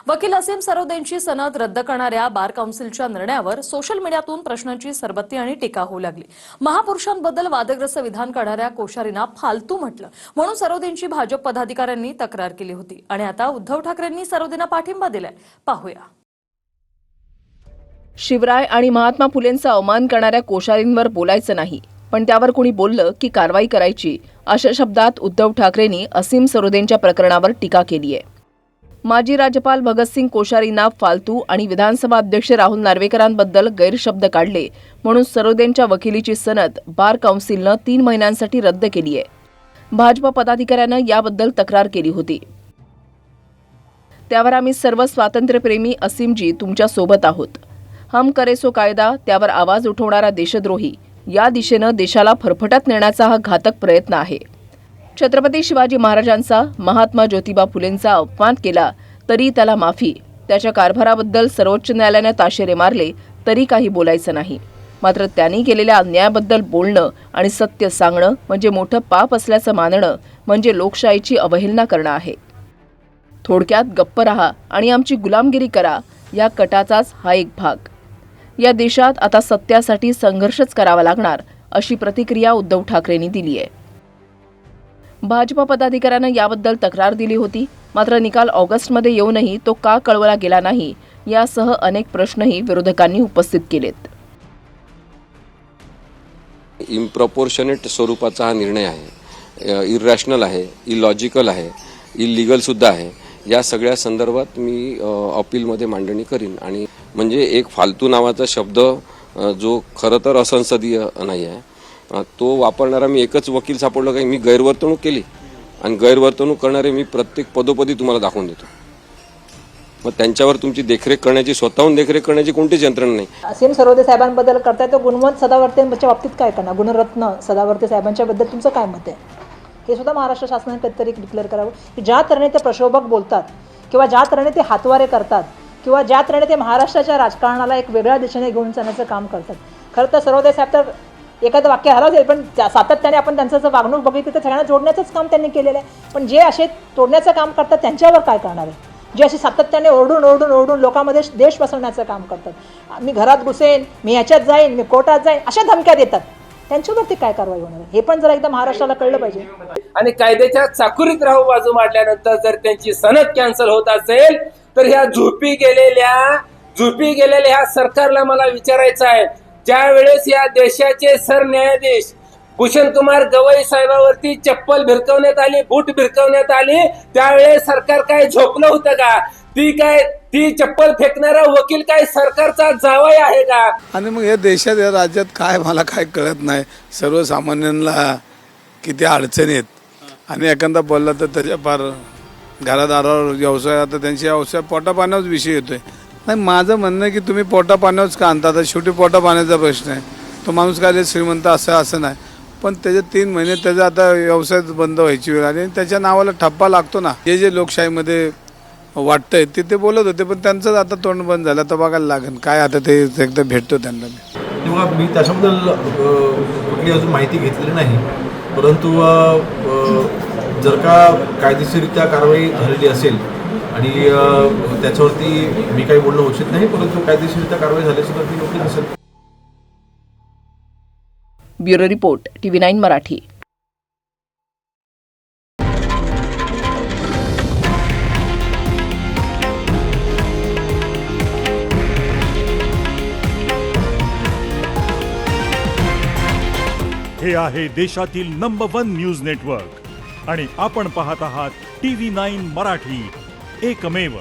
वकील असीम सरोदेंची सनद रद्द करणाऱ्या बार काउन्सिलच्या निर्णयावर सोशल मीडियातून प्रश्नांची सरबत्ती आणि टीका होऊ लागली। महापुरुषांबद्दल वादग्रस्त विधान काढणाऱ्या कोश्यारींना फालतू म्हटलं म्हणून सरोदेंची भाजप पदाधिकाऱ्यांनी तक्रार केली होती आणि आता उद्धव ठाकरेंनी सरोदेंना पाठिंबा दिलाय। पाहूया। शिवराय आणि महात्मा फुलेंचा अवमान करणाऱ्या कोश्यारींवर बोलायचं नाही, पण त्यावर कोणी बोललं की कारवाई करायची, अशा शब्दात उद्धव ठाकरेंनी असीम सरोदेंच्या प्रकरणावर टीका केली आहे। माजी राज्यपाल भगतसिंग कोश्यारींना फालतू आणि विधानसभा अध्यक्ष राहुल नार्वेकरांबद्दल गैरशब्द काढले म्हणून सरोदेंच्या वकिलीची सनद बार काउन्सिलनं 3 महिन्यांसाठी रद्द केली आहे। भाजप पदाधिकाऱ्यानं याबद्दल तक्रार केली होती। त्यावर आम्ही सर्व स्वातंत्र्यप्रेमी असीमजी तुमच्या सोबत आहोत। हम करे सो कायदा, त्यावर आवाज उठवणारा देशद्रोही, या दिशेनं देशाला फरफटत नेण्याचा हा घातक प्रयत्न आहे। छत्रपती शिवाजी महाराजांचा, महात्मा ज्योतिबा फुलेंचा अपमान केला तरी त्याला माफी, त्याच्या कारभाराबद्दल सर्वोच्च न्यायालयाने ताशेरे मारले तरी काही बोलायचं नाही। मात्र त्यांनी केलेल्या अन्यायाबद्दल बोलणं आणि सत्य सांगणं म्हणजे मोठं पाप असल्याचं मानणं म्हणजे लोकशाहीची अवहेलना करणं आहे। थोडक्यात गप्प रहा आणि आमची गुलामगिरी करा, या कटाचाच हा एक भाग। या देशात आता सत्यासाठी संघर्षच करावा लागणार, अशी प्रतिक्रिया उद्धव ठाकरेंनी दिली आहे। भाजप पदाधिकाऱ्यानं याबद्दल तक्रार दिली होती, मात्र निकाल ऑगस्टमध्ये येऊनही तो का कळवला गेला नाही, यासह अनेक प्रश्नही विरोधकांनी उपस्थित केलेत। इम्प्रपोर्शनेट स्वरूपाचा हा निर्णय आहे, इरॅशनल आहे, इलॉजिकल आहे, इलिगल सुद्धा आहे। या सगळ्या संदर्भात मी अपीलमध्ये मांडणी करीन आणि म्हणजे एक फालतू नावाचा शब्द जो खरं तर असंसदीय नाही आहे तो वापरणारा मी एकच वकील सापडलो काही मी गैरवर्तणूक केली आणि गैरवर्तणूक करणारे मी प्रत्येक पदोपदी तुम्हाला दाखवून देतो। मग त्यांच्यावर तुमची देखरेख करण्याची, स्वतःहून देखरेख करण्याची कोणतीच यंत्रणा नाही। असीम सरोदे साहेबांबद्दल करताय तर गुणवंत सदावर्तेंच्या बाबतीत काय करणार? गुणरत्न सदावर्ते साहेबांच्या बद्दल तुमचं काय मत आहे? हे सुद्धा महाराष्ट्र शासनाने कधीतरी डिक्लेअर करावं की ज्या तऱ्हेने ते प्रक्षोभक बोलतात किंवा ज्या तऱ्हेने ते हातवारे करतात किंवा ज्या तऱ्हेने ते महाराष्ट्राच्या राजकारणाला एक वेगळ्या दिशेने घेऊन जाण्याचं काम करतात। खरं तर सरोदे साहेब तर एखादं वाक्य हरवलं पण सातत्याने आपण त्यांचं जर वागणूक बघितली तर सगळ्यांना जोडण्याचंच काम त्यांनी केलेलं आहे। पण जे असे तोडण्याचं काम करतात त्यांच्यावर काय करणार आहे? जे असे सातत्याने ओरडून लोकांमध्ये देश बसवण्याचं काम करतात, मी घरात घुसेन, मी ह्याच्यात जाईन, मी कोर्टात जाईन, अशा धमक्या देतात, त्यांच्यावरती काय कारवाई होणार आहे हे पण जरा एकदा महाराष्ट्राला कळलं पाहिजे। आणि कायद्याच्या चाकुरीत राहू बाजू मांडल्यानंतर जर त्यांची सनद कॅन्सल होत असेल तर ह्या झोपी गेलेल्या ह्या सरकारला मला विचारायचं आहे, ज्या वेळेस या देशाचे सरन्यायाधीश भूषण कुमार गवई साहेबांवरती चप्पल भिरकवण्यात आली, बूट भिरकवण्यात आली, त्यावेळेस सरकार काय झोपलं होतं का? ती चप्पल फेकणारा वकील काय सरकारचा जावई आहे का? आणि मग या देशात, या राज्यात काय मला काय कळत नाही, सर्वसामान्यांना किती अडचणी आहेत आणि एखादा बोलला तर त्याच्या फार घरादारावर व्यवसाय, आता त्यांची व्यवसाय पोटापाण्यावर विषय येतोय। नाही, माझं म्हणणं आहे की तुम्ही पोटापाण्यावरच का आणता? शेवटी पोटापाण्याचा प्रश्न आहे, तो माणूस काय श्रीमंत असं नाही, पण त्याचे 3 महिने त्याचा आता व्यवसाय बंद व्हायची वेळ आली आणि त्याच्या नावाला ठप्पा लागतो ना। हे जे लोकशाहीमध्ये वाटतंय ते बोलत होते, पण त्यांचं आता तोंड बंद झालं, तर बघायला लागेल काय आता ते एकदा भेटतो त्यांना। तेव्हा मी त्याच्याबद्दल कुठली अजून माहिती घेतलेली नाही, परंतु जर का कायदेशीररित्या कारवाई झालेली असेल आणि त्याच्यावरती मी काही बोलणं उचित नाही, परंतु कायदेशीररित्या कारवाई झाली असेल तर ती योग्य असेल। Bureau report, TV9 Marathi. हे आहे देशातील नंबर 1 न्यूज नेटवर्क आणि आपण पाहत आहात TV9 मराठी, एकमेव।